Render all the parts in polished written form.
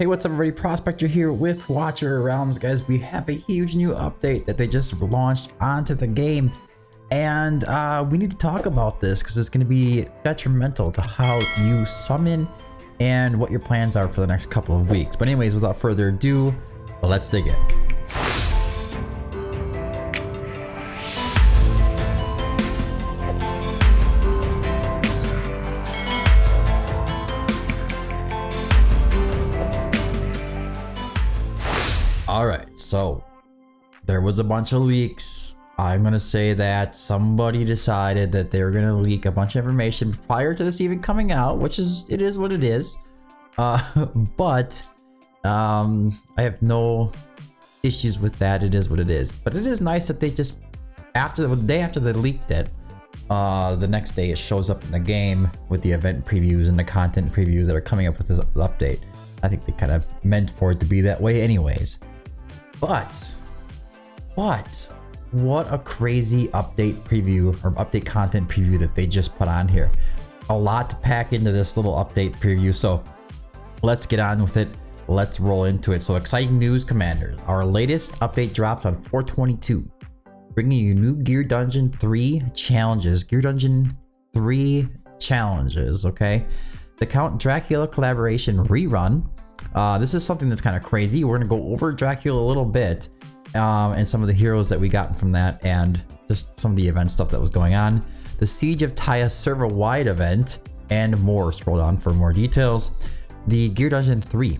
Hey, what's up everybody? Prospector here with Watcher of Realms. Guys, we have a huge new update that they just launched onto the game. And we need to talk about this because it's going to be detrimental to how you summon and what your plans are for the next couple of weeks. But anyways, without further ado, let's dig in. Alright, so there was a bunch of leaks. I'm gonna say that somebody decided that they were gonna leak a bunch of information prior to this even coming out, which is, it is what it is. But I have no issues with that. It is what it is. But it is nice that they just, after the day after they leaked it, the next day it shows up in the game with the event previews and the content previews that are coming up with this update. I think they kind of meant for it to be that way anyways. But what a crazy update preview or update content preview that they just put on here. A lot to pack into this little update preview, so let's get on with it. Let's roll into it. So exciting news, commanders. Our latest update drops on 4/22, bringing you new Gear Dungeon 3 challenges. Gear Dungeon 3 challenges, okay? The Count Dracula collaboration rerun. This is something that's kind of crazy. We're gonna go over Dracula a little bit and some of the heroes that we got from that and just some of the event stuff that was going on. The Siege of Taya server-wide event and more. Scroll down for more details. The Gear Dungeon 3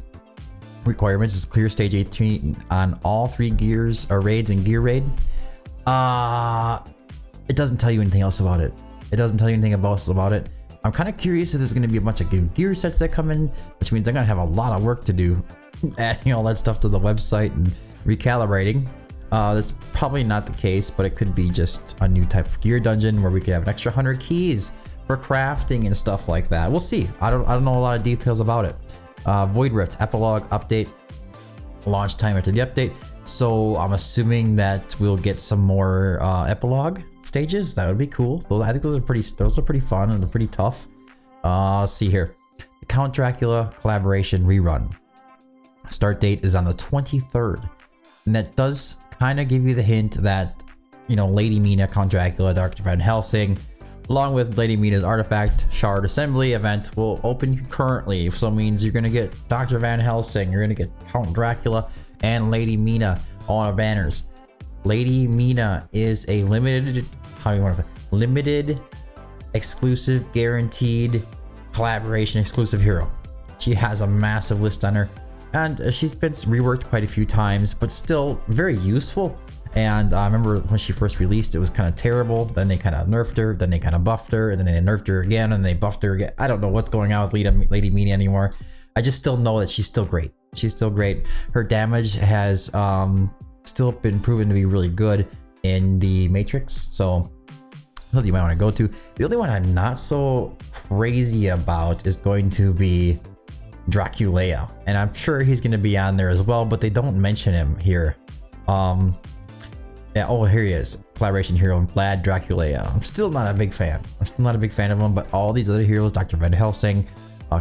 requirements is clear stage 18 on all 3 gears or raids and gear raid. It doesn't tell you anything else about it. It doesn't tell you anything else about it. I'm kind of curious if there's going to be a bunch of gear sets that come in, which means I'm going to have a lot of work to do adding all that stuff to the website and recalibrating. That's probably not the case, but it could be just a new type of gear dungeon where we could have an extra 100 keys for crafting and stuff like that. We'll see. I don't know a lot of details about it. Void Rift epilogue update, launch time after the update. So I'm assuming that we'll get some more epilogue stages. That would be cool. I think those are pretty fun and they're pretty tough. Let's see here. The Count Dracula collaboration rerun. Start date is on the 23rd. And that does kind of give you the hint that, you know, Lady Mina, Count Dracula, Dr. Van Helsing, along with Lady Mina's Artifact Shard Assembly event will open concurrently. So it means you're going to get Dr. Van Helsing, you're going to get Count Dracula, and Lady Mina on our banners. Lady Mina is a limited, limited, exclusive, guaranteed, collaboration exclusive hero. She has a massive list on her, and she's been reworked quite a few times, but still very useful. And I remember when she first released, it was kind of terrible. Then they kind of nerfed her, then they kind of buffed her, and then they nerfed her again, and they buffed her again. I don't know what's going on with Lady Mina anymore. I just still know that she's still great. She's still great. Her damage has still been proven to be really good in the Matrix, so something you might want to go to. The only one I'm not so crazy about is going to be Dracula, and I'm sure he's going to be on there as well, but they don't mention him here. Yeah, oh, here he is. Collaboration hero, Vlad Dracula. I'm still not a big fan. I'm still not a big fan of him, but all these other heroes, Dr. Van Helsing,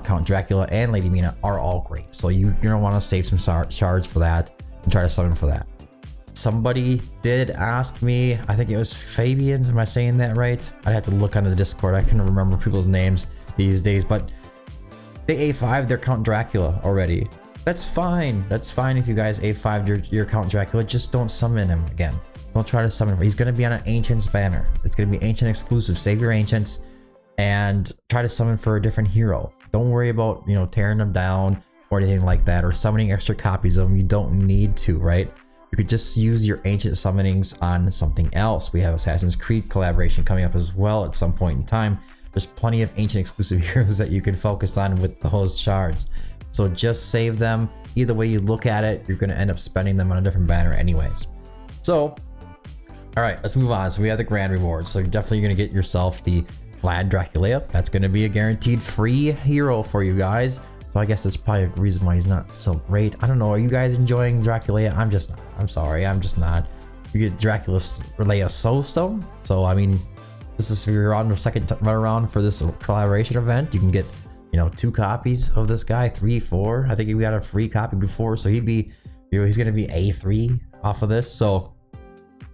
Count Dracula, and Lady Mina are all great. So you're going to want to save some shards for that and try to summon for that. Somebody did ask me, I think it was Fabian's, am I saying that right? I'd have to look onto the Discord. I can't remember people's names these days, but they A5 their Count Dracula already. That's fine. That's fine if you guys A5 your Count Dracula. Just don't summon him again. Don't try to summon him. He's going to be on an Ancients banner. It's going to be Ancient exclusive. Save your Ancients and try to summon for a different hero. Don't worry about, you know, tearing them down or anything like that, or summoning extra copies of them. You don't need to, right? You could just use your Ancient summonings on something else. We have Assassin's Creed collaboration coming up as well at some point in time. There's plenty of Ancient exclusive heroes that you can focus on with those shards. So just save them. Either way you look at it, you're going to end up spending them on a different banner anyways. So, all right, let's move on. So we have the grand rewards. So you're definitely going to get yourself the Vlad Dracula. That's going to be a guaranteed free hero for you guys. So I guess that's probably a reason why he's not so great. I don't know. Are you guys enjoying Dracula? I'm just not. I'm sorry. I'm just not. You get Dracula's Relaya Soulstone. So, I mean, this is if you're on the second run around for this collaboration event, you can get, you know, 2 copies of this guy, 3, 4. I think we got a free copy before, so he'd be, you know, he's gonna be A3 off of this. So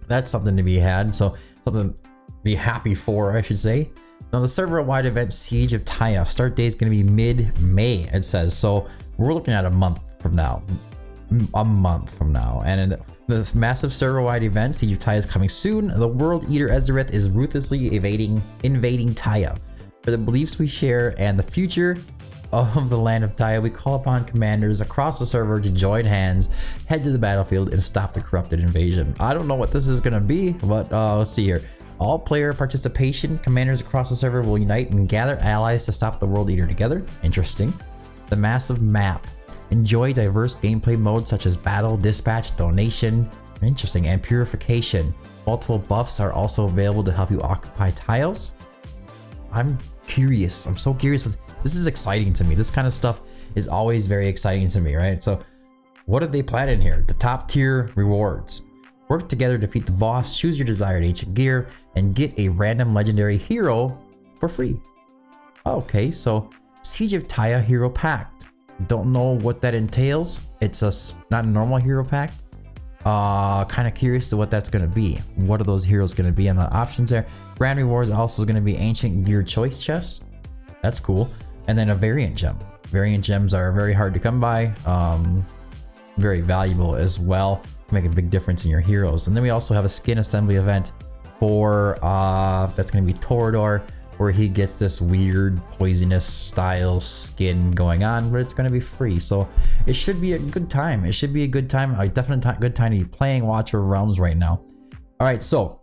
that's something to be had. So something to be happy for, I should say. Now the server-wide event Siege of Taya start date is gonna be mid-May. It says so. We're looking at a month from now. And in the massive server-wide event Siege of Taya is coming soon. The World Eater Ezerith is ruthlessly invading Taya. For the beliefs we share and the future of the land of Taya, we call upon commanders across the server to join hands, head to the battlefield, and stop the corrupted invasion. I don't know what this is gonna be, but let's see here. All player participation, commanders across the server will unite and gather allies to stop the World Eater together. Interesting. The massive map. Enjoy diverse gameplay modes such as battle, dispatch, donation, interesting, and purification. Multiple buffs are also available to help you occupy tiles. I'm curious. I'm so curious. This is exciting to me. This kind of stuff is always very exciting to me, right? So what did they plan in here? The top tier rewards. Work together to defeat the boss, choose your desired ancient gear, and get a random legendary hero for free. Okay, so Siege of Taya Hero Pact. Don't know what that entails. It's not a normal hero pact. Kind of curious to what that's going to be. What are those heroes going to be? And the options there. Grand rewards also going to be ancient gear choice chest. That's cool. And then a variant gem. Variant gems are very hard to come by. Very valuable as well. Make a big difference in your heroes. And then we also have a skin assembly event for that's going to be Torador, where he gets this weird poisonous style skin going on, but it's going to be free. So it should be a good time. It should be a good time. A definite good time to be playing Watcher of Realms right now. All right, so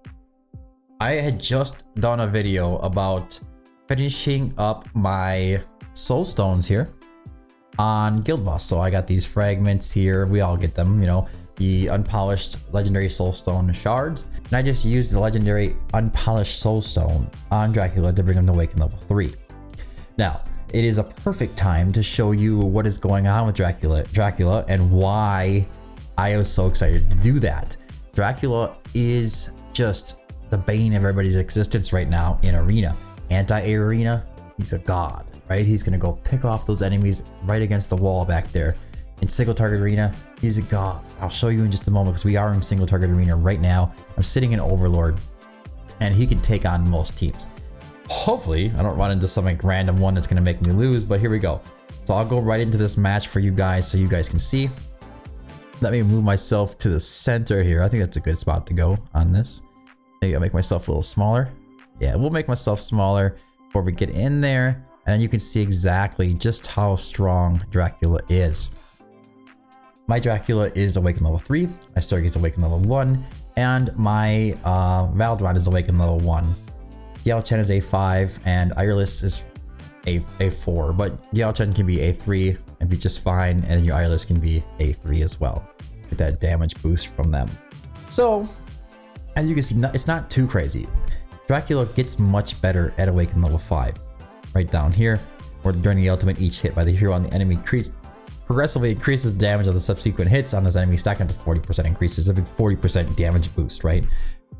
I had just done a video about finishing up my soul stones here on Guild Boss. So I got these fragments here. We all get them, you know, the unpolished legendary soulstone shards, and I just used the legendary unpolished soulstone on Dracula to bring him to Awaken level 3. Now it is a perfect time to show you what is going on with Dracula and why I was so excited to do that. Dracula is just the bane of everybody's existence right now in Arena. Anti-Arena, he's a god, right? He's gonna go pick off those enemies right against the wall back there. In single target arena, he's a god. I'll show you in just a moment because we are in single target arena right now. I'm sitting in Overlord and he can take on most teams. Hopefully I don't run into some like random one that's going to make me lose, but here we go. So I'll go right into this match for you guys so you guys can see. Let me move myself to the center here. I think that's a good spot to go on this. Maybe I'll make myself a little smaller. Yeah, we'll make myself smaller before we get in there, and then you can see exactly just how strong Dracula is. My Dracula is Awakened level 3, my Sergei is Awakened level 1, and my Valdron is Awakened level 1. Dialchen is A5, and Ireless is A4, but Dialchen can be A3 and be just fine, and then your Ireless can be A3 as well. Get that damage boost from them. So, as you can see, it's not too crazy. Dracula gets much better at Awakened level 5. Right down here, where during the ultimate, each hit by the hero on the enemy progressively increases damage of the subsequent hits on this enemy, stacking to 40% increases, a big 40% damage boost, right?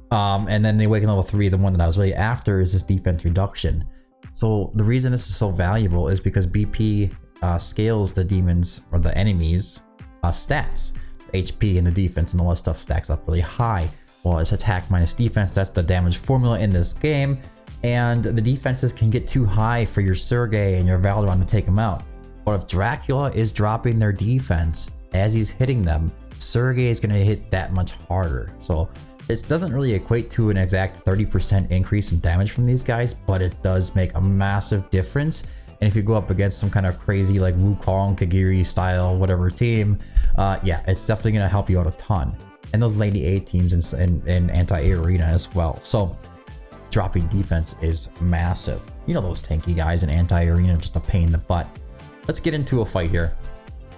And then the Awaken level 3, the one that I was really after, is this defense reduction. So the reason this is so valuable is because BP scales the demons or the enemies stats. HP and the defense and all that stuff stacks up really high. Well, it's attack minus defense, that's the damage formula in this game. And the defenses can get too high for your Sergei and your Valdron to take them out. But if Dracula is dropping their defense as he's hitting them, Sergei is going to hit that much harder. So this doesn't really equate to an exact 30% increase in damage from these guys, but it does make a massive difference. And if you go up against some kind of crazy like Wukong, Kagiri style, whatever team, yeah, it's definitely going to help you out a ton. And those Lady A teams in anti-A arena as well. So dropping defense is massive. You know, those tanky guys in anti-arena, just a pain in the butt. Let's get into a fight here.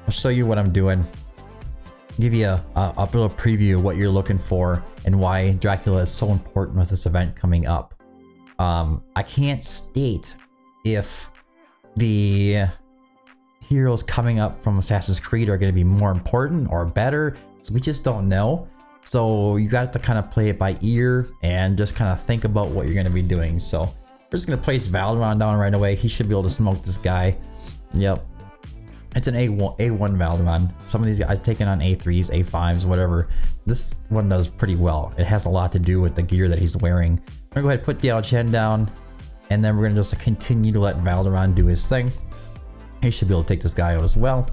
I'll show you what I'm doing. Give you a little preview of what you're looking for and why Dracula is so important with this event coming up. I can't state if the heroes coming up from Assassin's Creed are going to be more important or better. So we just don't know. So you got to kind of play it by ear and just kind of think about what you're going to be doing. So we're just going to place Valdron down right away. He should be able to smoke this guy. Yep. It's an A1 Valderon. Some of these guys I've taken on A3s, A5s, whatever. This one does pretty well. It has a lot to do with the gear that he's wearing. I'm gonna go ahead and put Diao Chen down, and then we're gonna just continue to let Valderon do his thing. He should be able to take this guy out as well.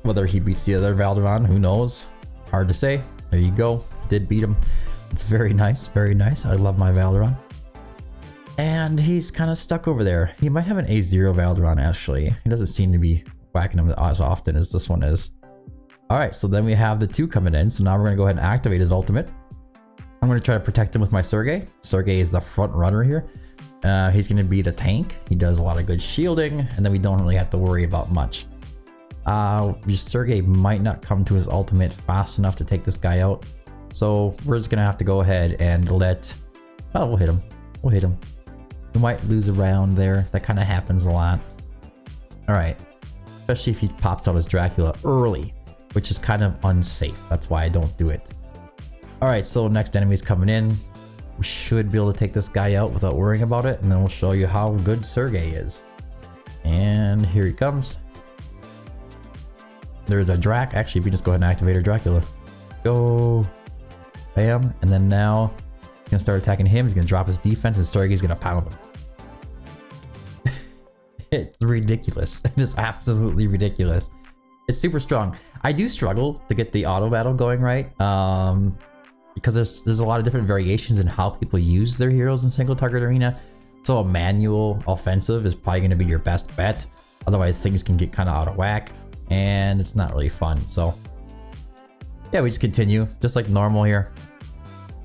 Whether he beats the other Valderon, who knows? Hard to say. There you go. Did beat him. It's very nice, very nice. I love my Valderon. And he's kind of stuck over there. He might have an A0 Valderon actually. He doesn't seem to be whacking him as often as this one is. Alright, so then we have the 2 coming in. So now we're going to go ahead and activate his ultimate. I'm going to try to protect him with my Sergei. Sergei is the front runner here. He's going to be the tank. He does a lot of good shielding, and then we don't really have to worry about much. Sergei might not come to his ultimate fast enough to take this guy out. So we're just going to have to go ahead and let... Oh, we'll hit him. We'll hit him. We might lose a round there. That kind of happens a lot. Alright. Especially if he pops out as Dracula early, which is kind of unsafe. That's why I don't do it. Alright, so next enemy's coming in. We should be able to take this guy out without worrying about it, and then we'll show you how good Sergei is. And here he comes. There's a Drac. Actually, we just go ahead and activate our Dracula. Go. Bam. And then now he's gonna start attacking him. He's gonna drop his defense, and Sergei's gonna pound him. It's ridiculous. It is absolutely ridiculous. It's super strong. I do struggle to get the auto battle going right, because there's a lot of different variations in how people use their heroes in single target arena. So a manual offensive is probably going to be your best bet. Otherwise, things can get kind of out of whack, and it's not really fun. So yeah, we just continue just like normal here.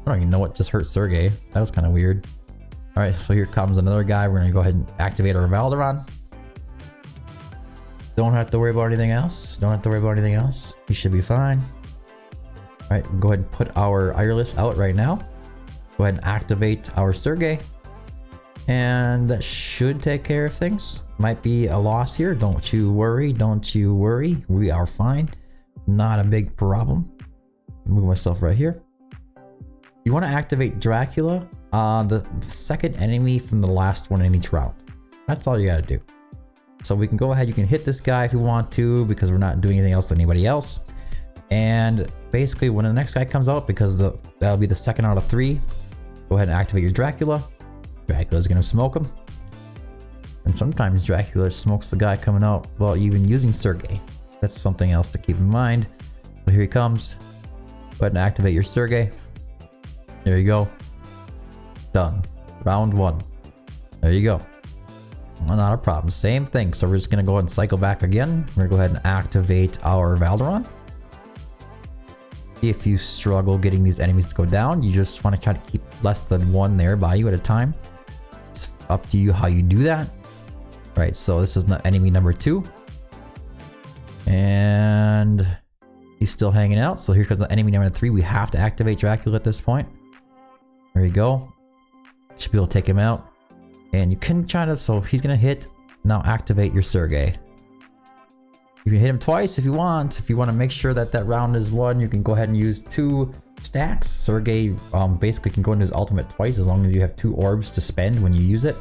I don't even know what just hurt Sergei. That was kind of weird. All right, so here comes another guy. We're gonna go ahead and activate our Valderon. Don't have to worry about anything else. Don't have to worry about anything else. We should be fine. All right, go ahead and put our Ireless out right now. Go ahead and activate our Sergei. And that should take care of things. Might be a loss here. Don't you worry. Don't you worry. We are fine. Not a big problem. Move myself right here. You want to activate Dracula, the second enemy from the last one in each round. That's all you got to do. So we can go ahead, you can hit this guy if you want to, because we're not doing anything else to anybody else. And basically when the next guy comes out, because that'll be the second out of 3, go ahead and activate your Dracula. Dracula's gonna smoke him. And sometimes Dracula smokes the guy coming out while even using Sergei. That's something else to keep in mind. So here he comes. Go ahead and activate your Sergei. There you go. Done. Round 1. There you go. Well, not a problem. Same thing. So we're just going to go ahead and cycle back again. We're going to go ahead and activate our Valderon. If you struggle getting these enemies to go down, you just want to try to keep less than 1 there by you at a time. It's up to you how you do that. All right, so this is enemy number 2. And he's still hanging out. So here comes the enemy number 3. We have to activate Dracula at this point. There you go. Should be able to take him out. And you can try to, so he's gonna hit. Now activate your Sergei. You can hit him twice if you want. If you want to make sure that that round is won, you can go ahead and use 2 stacks. Sergei basically can go into his ultimate twice as long as you have 2 orbs to spend when you use it.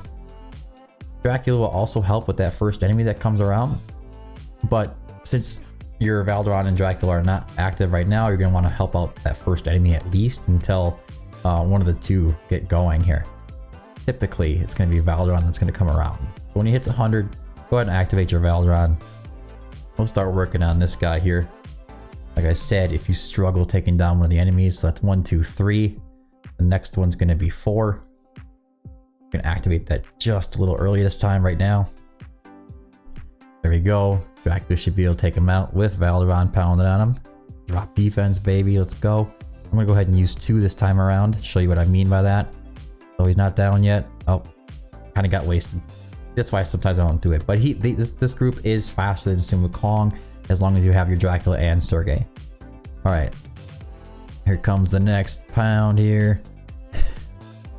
Dracula will also help with that first enemy that comes around. But since your Valderon and Dracula are not active right now, you're gonna want to help out that first enemy at least until one of the 2 get going here. Typically, it's going to be Valderon that's going to come around. So when he hits 100, go ahead and activate your Valderon. We'll start working on this guy here. Like I said, if you struggle taking down one of the enemies, so that's 1, 2, 3. The next one's going to be 4. You can activate that just a little early this time right now. There we go. Dracula should be able to take him out with Valderon pounding on him. Drop defense, baby. Let's go. I'm going to go ahead and use 2 this time around to show you what I mean by that. So he's not down yet. Oh, kind of got wasted. That's why sometimes I don't do it. But this group is faster than Sun Wukong as long as you have your Dracula and Sergei. All right, here comes the next pound here.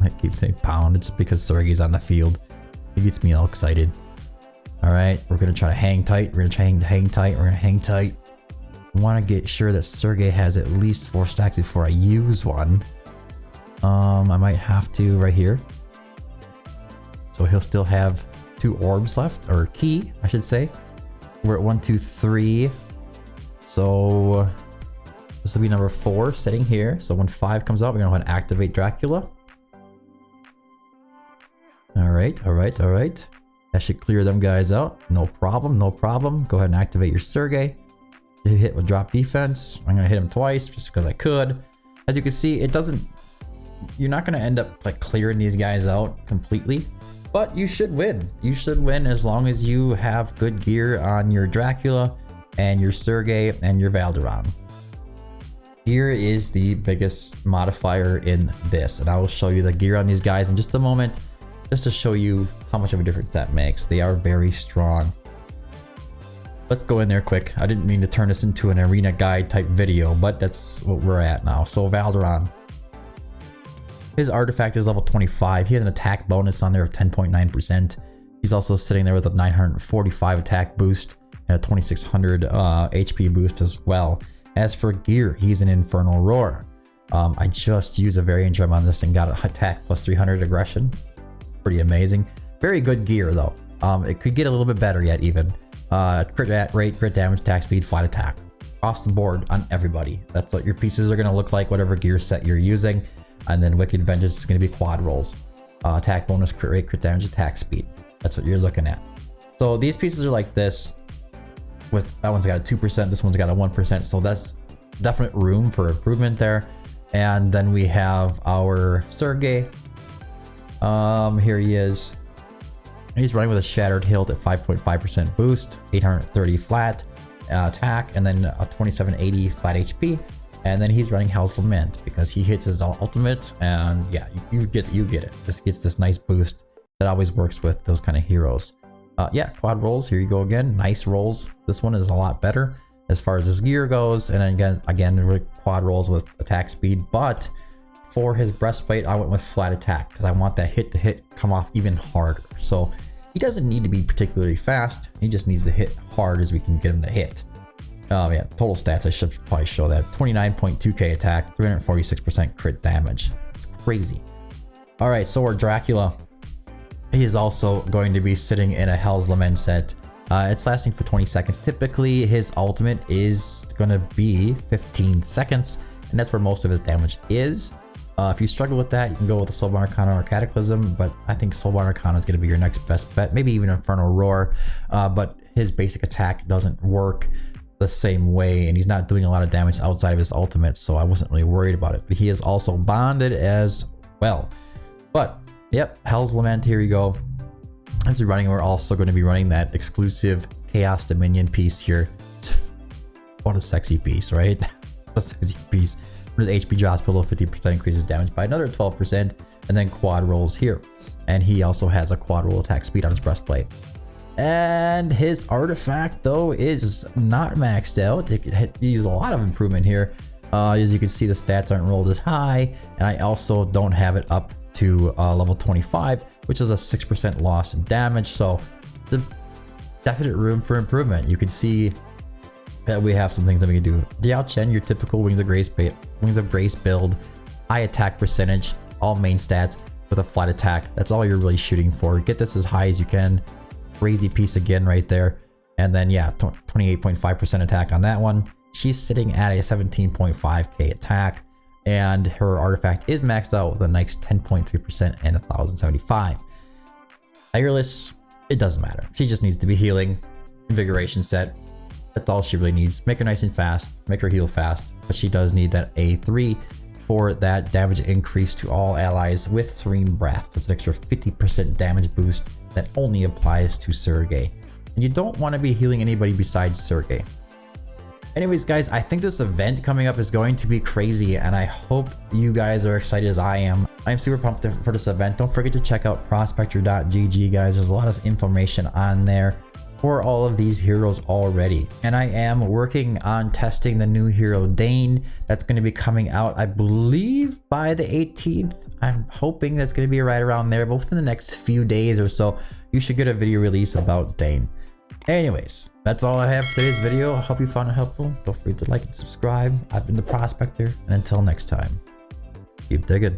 I keep saying pound. It's because Sergei's on the field. It gets me all excited. All right, we're gonna try to hang tight. We're gonna hang tight. We're gonna hang tight. I want to get sure that Sergei has at least 4 stacks before I use one. I might have to right here. So he'll still have 2 orbs left, or key, I should say. we're at 1, 2, 3. So this will be number 4 sitting here. So when 5 comes out, we're gonna go ahead and activate Dracula. All right. That should clear them guys out. No problem. Go ahead and activate your Sergey. Hit with drop defense. I'm gonna hit him twice just because I could. As you can see, it doesn't. You're not gonna end up like clearing these guys out completely, but you should win. You should win as long as you have good gear on your Dracula and your Sergey and your Valderon. Gear is the biggest modifier in this, and I will show you the gear on these guys in just a moment, just to show you how much of a difference that makes. They are very strong. Let's go in there quick. I didn't mean to turn this into an arena guide type video, but that's what we're at now. So Valderon. His artifact is level 25. He has an attack bonus on there of 10.9%. He's also sitting there with a 945 attack boost and a 2600 HP boost as well. As for gear, he's an Infernal Roar. I just used a variant drum on this and got an attack plus 300 aggression. Pretty amazing. Very good gear though. It could get a little bit better yet even. Crit rate, crit damage, attack speed, flight attack. Across the board on everybody. That's what your pieces are going to look like, whatever gear set you're using. And then Wicked Vengeance is going to be quad rolls. Attack bonus, crit rate, crit damage, attack speed. That's what you're looking at. So these pieces are like this. With that one's got a 2%, this one's got a 1%. So that's definite room for improvement there. And then we have our Sergey. Here he is. He's running with a Shattered Hilt at 5.5% boost, 830 flat attack, and then a 2780 flat HP. And then he's running Hell's Lament because he hits his ultimate, and yeah, you get it. Just gets this nice boost that always works with those kind of heroes. Yeah, quad rolls. Here you go again. Nice rolls. This one is a lot better as far as his gear goes. And then again, quad rolls with attack speed. But for his breastplate, I went with flat attack because I want that hit to hit come off even harder. So he doesn't need to be particularly fast. He just needs to hit hard as we can get him to hit. Yeah, total stats, I should probably show that. 29.2k attack, 346% crit damage. It's crazy. All right, so our Dracula. He is also going to be sitting in a Hell's Lament set. It's lasting for 20 seconds. Typically, his ultimate is going to be 15 seconds, and that's where most of his damage is. If you struggle with that, you can go with the Soulborn Arcana or Cataclysm, but I think Soulborn Arcana is going to be your next best bet. Maybe even Infernal Roar, but his basic attack doesn't work the same way, and he's not doing a lot of damage outside of his ultimate, so I wasn't really worried about it. But he is also bonded as well. But yep, Hell's Lament, here you go. As we're running, we're also going to be running that exclusive Chaos Dominion piece here. What a sexy piece, right? A sexy piece. When his HP drops below 50%, increases damage by another 12%, and then quad rolls here. And he also has a quad roll attack speed on his breastplate. And his artifact though is not maxed out. It could use a lot of improvement here. As you can see, the stats aren't rolled as high, and I also don't have it up to level 25, which is a 6% loss in damage. So the definite room for improvement. You can see that we have some things that we can do. Diao Chen, your typical Wings of Grace build, high attack percentage, all main stats with a flat attack. That's all you're really shooting for. Get this as high as you can. Crazy piece again right there. And then yeah, 28.5% attack on that one. She's sitting at a 17.5k attack, and her artifact is maxed out with a nice 10.3% and 1075. Tireless, it doesn't matter. She just needs to be healing. Invigoration set. That's all she really needs. Make her nice and fast. Make her heal fast. But she does need that A3 for that damage increase to all allies with Serene Breath. That's an extra 50% damage boost that only applies to Sergey. And you don't want to be healing anybody besides Sergey. Anyways, guys, I think this event coming up is going to be crazy, and I hope you guys are excited as I am. I'm super pumped for this event. Don't forget to check out prospector.gg, guys. There's a lot of information on there for all of these heroes already. And I am working on testing the new hero Dane. That's going to be coming out, I believe, by the 18th. I'm hoping that's going to be right around there, but within the next few days or so, you should get a video release about Dane. Anyways, that's all I have for today's video. I hope you found it helpful. Don't forget to like and subscribe. I've been the Prospector, and until next time, keep digging.